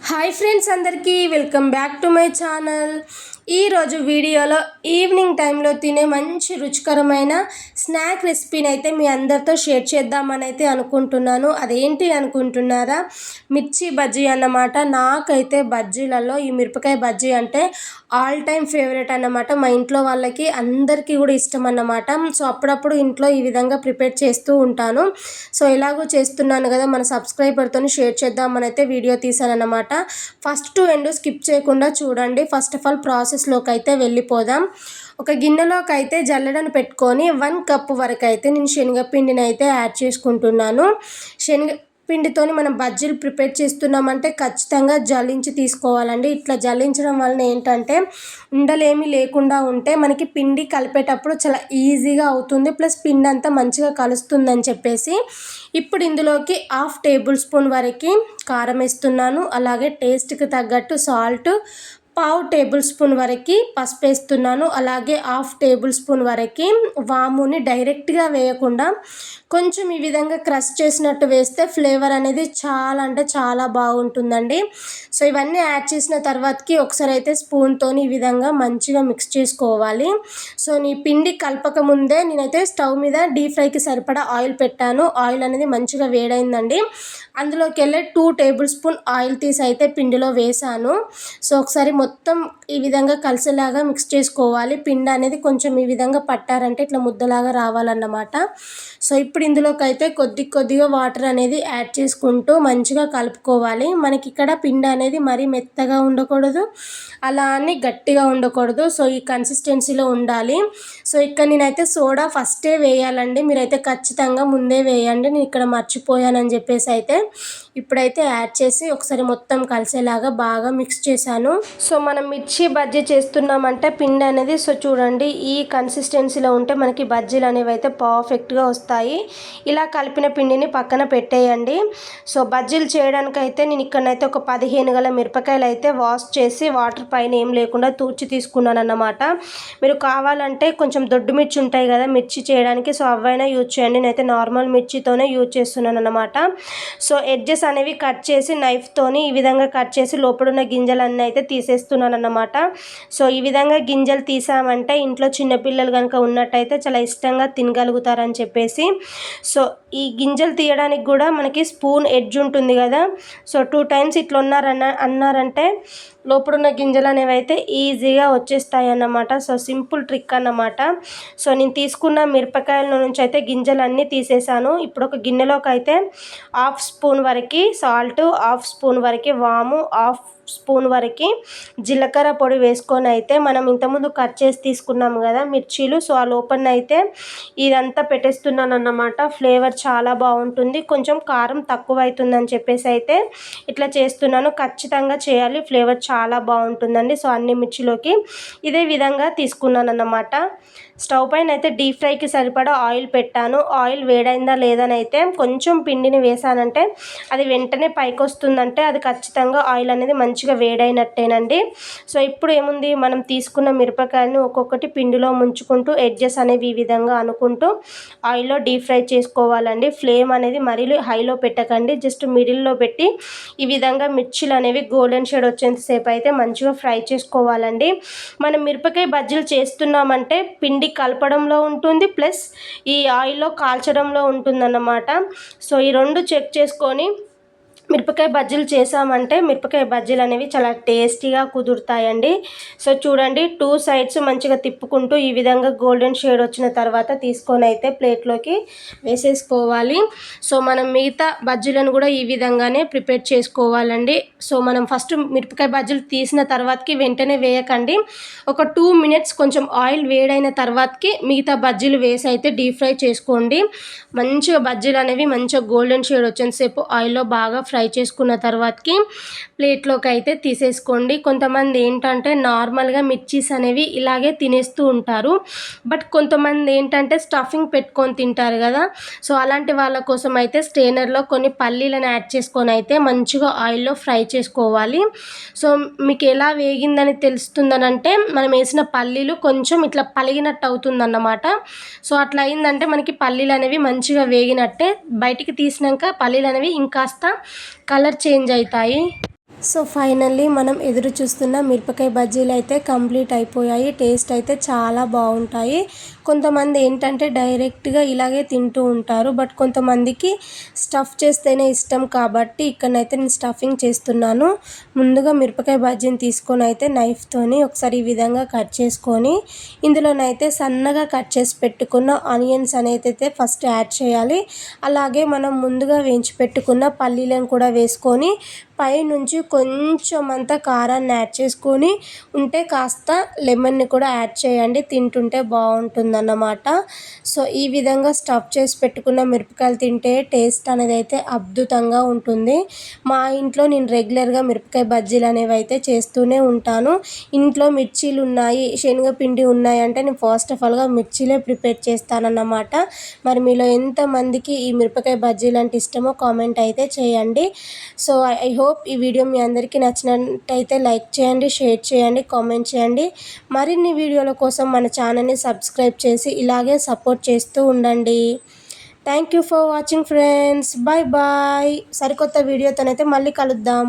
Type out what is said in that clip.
Hi friends, అందరికీ welcome back to my channel. ఈరోజు వీడియోలో ఈవినింగ్ టైంలో తినే మంచి రుచికరమైన స్నాక్ రెసిపీని అయితే మీ అందరితో షేర్ చేద్దామని అయితే అనుకుంటున్నాను. అదేంటి అనుకుంటున్నారా? మిర్చి బజ్జీ అన్నమాట. నాకైతే బజ్జీలలో ఈ మిరపకాయ బజ్జీ అంటే ఆల్ టైమ్ ఫేవరెట్ అన్నమాట. మా ఇంట్లో వాళ్ళకి అందరికీ కూడా ఇష్టం అన్నమాట. సో అప్పుడప్పుడు ఇంట్లో ఈ విధంగా ప్రిపేర్ చేస్తూ ఉంటాను. సో ఎలాగో చేస్తున్నాను కదా, మన సబ్స్క్రైబర్తో షేర్ చేద్దామని అయితే వీడియో తీసానన్నమాట. ఫస్ట్ టు ఎండ్ స్కిప్ చేయకుండా చూడండి. ఫస్ట్ ఆఫ్ ఆల్ ప్రాసెస్లోకి అయితే వెళ్ళిపోదాం. ఒక గిన్నెలోకి అయితే జల్లెడను పెట్టుకొని 1 కప్ వరకు అయితే నేను శనగపిండిని అయితే యాడ్ చేసుకుంటున్నాను. పిండితోని మనం బజ్జీలు ప్రిపేర్ చేస్తున్నామంటే ఖచ్చితంగా జల్లించి తీసుకోవాలండి. ఇట్లా జల్లించడం వలన ఏంటంటే ఉండలేమీ లేకుండా ఉంటే మనకి పిండి కలిపేటప్పుడు చాలా ఈజీగా అవుతుంది. ప్లస్ పిండి అంతా మంచిగా కలుస్తుందని చెప్పేసి ఇప్పుడు ఇందులోకి 1/2 టేబుల్ స్పూన్ వరకు కారం వేస్తున్నాను. అలాగే టేస్ట్కి తగ్గట్టు సాల్ట్, 1/2 టేబుల్ స్పూన్ వరకు పసుపు వేస్తున్నాను. అలాగే 1/2 టేబుల్ స్పూన్ వరకు వాముని డైరెక్ట్గా వేయకుండా కొంచెం ఈ విధంగా క్రష్ చేసినట్టు వేస్తే ఫ్లేవర్ అనేది చాలా అంటే చాలా బాగుంటుందండి. సో ఇవన్నీ యాడ్ చేసిన తర్వాతకి ఒకసారి అయితే స్పూన్తోని ఈ విధంగా మంచిగా మిక్స్ చేసుకోవాలి. సో నీ పిండి కలపక ముందే నేనైతే స్టవ్ మీద డీప్ ఫ్రైకి సరిపడా ఆయిల్ పెట్టాను. ఆయిల్ అనేది మంచిగా వేడైందండి. అందులోకి వెళ్ళి 2 టేబుల్ స్పూన్ ఆయిల్ తీసి అయితే పిండిలో వేసాను. సో ఒకసారి మొత్తం ఈ విధంగా కలిసేలాగా మిక్స్ చేసుకోవాలి. పిండి అనేది కొంచెం ఈ విధంగా పట్టారంటే ఇట్లా ముద్దలాగా రావాలన్నమాట. సో ఇప్పుడు ఇందులోకి అయితే కొద్దిగా వాటర్ అనేది యాడ్ చేసుకుంటూ మంచిగా కలుపుకోవాలి. మనకి ఇక్కడ పిండి అనేది మరీ మెత్తగా ఉండకూడదు, అలా అని గట్టిగా ఉండకూడదు. సో ఈ కన్సిస్టెన్సీలో ఉండాలి. సో ఇక్కడ నేనైతే సోడా ఫస్టే వేయాలండి, మీరైతే ఖచ్చితంగా ముందే వేయండి. నేను ఇక్కడ మర్చిపోయానని చెప్పేసి అయితే ఇప్పుడైతే యాడ్ చేసి ఒకసారి మొత్తం కలిసేలాగా బాగా మిక్స్ చేశాను. సో మనం మిర్చి బజ్జీ చేస్తున్నామంటే పిండి అనేది సో చూడండి ఈ కన్సిస్టెన్సీలో ఉంటే మనకి బజ్జీలు అనేవి అయితే పర్ఫెక్ట్గా వస్తాయి. ఇలా కలిపిన పిండిని పక్కన పెట్టేయండి. సో బజ్జీలు చేయడానికి అయితే నేను ఇక్కడనైతే ఒక 15 గల మిరపకాయలు అయితే వాష్ చేసి వాటర్ పైన ఏం లేకుండా తూర్చి తీసుకున్నాను అన్నమాట. మీరు కావాలంటే కొంచెం దొడ్డు మిర్చి ఉంటాయి కదా మిర్చి చేయడానికి, సో అవైనా యూజ్ చేయండి. నేనైతే నార్మల్ మిర్చితోనే యూజ్ చేస్తున్నాను అన్నమాట. సో ఎడ్జెస్ అనేవి కట్ చేసి నైఫ్తోని ఈ విధంగా కట్ చేసి లోపడున్న గింజలన్నీ అయితే తీసేస్తున్నాను అన్నమాట. సో ఈ విధంగా గింజలు తీసామంటే ఇంట్లో చిన్నపిల్లలు కనుక ఉన్నట్టయితే చాలా ఇష్టంగా తినగలుగుతారని చెప్పేసి సో ఈ గింజలు తీయడానికి కూడా మనకి స్పూన్ ఎడ్జ్ ఉంటుంది కదా, సో 2 టైమ్స్ ఇట్లా అన్నారంటే లోపడున్న గింజలు అనేవి అయితే ఈజీగా వచ్చేస్తాయి అన్నమాట. సో సింపుల్ ట్రిక్ అన్నమాట. సో నేను తీసుకున్న మిరపకాయల నుంచి అయితే గింజలన్నీ తీసేసాను. ఇప్పుడు ఒక గిన్నెలోకి అయితే 1/2 స్పూన్ వరకు సాల్ట్, 1/2 స్పూన్ వరకు వాము, 1/2 స్పూన్ వరకు జీలకర్ర పొడి వేసుకొని అయితే మనం ఇంతకుముందు కట్ చేసి తీసుకున్నాము కదా మిర్చీలు, సో ఆ లోపల అయితే ఇదంతా పెట్టేస్తున్నాను అన్నమాట. ఫ్లేవర్ చాలా బాగుంటుంది. కొంచెం కారం తక్కువ అవుతుందని చెప్పేసి అయితే ఇట్లా చేస్తున్నాను. ఖచ్చితంగా చేయాలి, ఫ్లేవర్ చాలా బాగుంటుందండి. సో అన్ని మిర్చిలోకి ఇదే విధంగా తీసుకున్నాను అన్నమాట. స్టవ్ పైన అయితే డీప్ ఫ్రైకి సరిపడా ఆయిల్ పెట్టాను. ఆయిల్ వేడైందా లేదని అయితే కొంచెం పిండిని వేసానంటే అది వెంటనే పైకి వస్తుందంటే అది ఖచ్చితంగా ఆయిల్ అనేది మంచిగా వేడైనట్టేనండి. సో ఇప్పుడు ఏముంది, మనం తీసుకున్న మిరపకాయలను ఒక్కొక్కటి పిండిలో ముంచుకుంటూ ఎడ్జెస్ అనేవి ఈ విధంగా అనుకుంటూ ఆయిల్లో డీప్ ఫ్రై చేసుకోవాలండి. ఫ్లేమ్ అనేది మరీ హైలో పెట్టకండి, జస్ట్ మిడిల్లో పెట్టి ఈ విధంగా మిర్చిలు అనేవి గోల్డెన్ షేడ్ వచ్చేంతసేపు అయితే మంచిగా ఫ్రై చేసుకోవాలండి. మనం మిరపకాయ బజ్జీలు చేస్తున్నామంటే పిండి కలపడంలో ఉంటుంది, ప్లస్ ఈ ఆయిల్లో కాల్చడంలో ఉంటుందన్నమాట. సో ఈ రెండు చెక్ చేసుకొని మిరపకాయ బజ్జీలు చేసామంటే మిరపకాయ బజ్జీలు అనేవి చాలా టేస్టీగా కుదురుతాయండి. సో చూడండి 2 సైడ్స్ మంచిగా తిప్పుకుంటూ ఈ విధంగా గోల్డెన్ షేడ్ వచ్చిన తర్వాత తీసుకొని అయితే ప్లేట్లోకి వేసేసుకోవాలి. సో మనం మిగతా బజ్జీలను కూడా ఈ విధంగానే ప్రిపేర్ చేసుకోవాలండి. సో మనం ఫస్ట్ మిరపకాయ బజ్జీలు తీసిన తర్వాతకి వెంటనే వేయకండి. ఒక 2 మినిట్స్ కొంచెం ఆయిల్ వేడైన తర్వాతకి మిగతా బజ్జీలు వేసి అయితే డీప్ ఫ్రై చేసుకోండి. మంచిగా బజ్జీలు అనేవి మంచిగా గోల్డెన్ షేడ్ వచ్చేంతసేపు ఆయిల్లో బాగా ఫ్రై చేసుకున్న తర్వాతకి ప్లేట్లోకి అయితే తీసేసుకోండి. కొంతమంది ఏంటంటే నార్మల్గా మిర్చీస్ అనేవి ఇలాగే తినేస్తూ ఉంటారు, బట్ కొంతమంది ఏంటంటే స్టఫింగ్ పెట్టుకొని తింటారు కదా, సో అలాంటి వాళ్ళ కోసం అయితే స్ట్రైనర్లో కొన్ని పల్లీలను యాడ్ చేసుకొని అయితే మంచిగా ఆయిల్లో ఫ్రై చేసుకోవాలి. సో మీకు ఎలా వేగిందని తెలుస్తుందని అంటే మనం వేసిన పల్లీలు కొంచెం ఇట్లా పలిగినట్టు అవుతుందన్నమాట. సో అట్లా అయిందంటే మనకి పల్లీలు అనేవి మంచిగా వేగినట్టే. బయటికి తీసినాక పల్లీలు అనేవి ఇంకాస్త కలర్ చేంజ్ అవుతాయి. సో ఫైనల్లీ మనం ఎదురు చూస్తున్న మిరపకాయ బజ్జీలు అయితే కంప్లీట్ అయిపోయాయి. టేస్ట్ అయితే చాలా బాగుంటాయి. కొంతమంది ఏంటంటే డైరెక్ట్గా ఇలాగే తింటూ ఉంటారు. బట్ కొంతమందికి స్టఫ్ చేస్తేనే ఇష్టం కాబట్టి ఇక్కడనైతే నేను స్టఫింగ్ చేస్తున్నాను. ముందుగా మిరపకాయ బజ్జీని తీసుకొని అయితే నైఫ్తోని ఒకసారి ఈ విధంగా కట్ చేసుకొని ఇందులోనైతే సన్నగా కట్ చేసి పెట్టుకున్న ఆనియన్స్ అనేది అయితే ఫస్ట్ యాడ్ చేయాలి. అలాగే మనం ముందుగా వేయించి పెట్టుకున్న పల్లీలను కూడా వేసుకొని పైనుంచి కొంచెం అంతా కారాన్ని యాడ్ చేసుకొని ఉంటే కాస్త లెమన్ని కూడా యాడ్ చేయండి. తింటుంటే బాగుంటుందన్నమాట. సో ఈ విధంగా స్టఫ్ చేసి పెట్టుకున్న మిరపకాయలు తింటే టేస్ట్ అనేది అయితే అద్భుతంగా ఉంటుంది. మా ఇంట్లో నేను రెగ్యులర్గా మిరపకాయ బజ్జీలు అనేవి అయితే చేస్తూనే ఉంటాను. ఇంట్లో మిర్చీలు ఉన్నాయి, శనగపిండి ఉన్నాయి అంటే నేను ఫస్ట్ ఆఫ్ ఆల్గా మిర్చీలే ప్రిపేర్ చేస్తానన్నమాట. మరి మీలో ఎంతమందికి ఈ మిరపకాయ బజ్జీలు అంటే ఇష్టమో కామెంట్ అయితే చేయండి. సో ఐ హోప్ ఈ వీడియో మీ అందరికీ నచ్చినట్టయితే లైక్ చేయండి, షేర్ చేయండి, కామెంట్ చేయండి. మరిన్ని వీడియోల కోసం మన ఛానల్ని సబ్స్క్రైబ్ చేసి ఇలాగే సపోర్ట్ చేస్తూ ఉండండి. Thank you for watching friends. Bye bye. సరికొత్త వీడియోతోనైతే మళ్ళీ కలుద్దాం.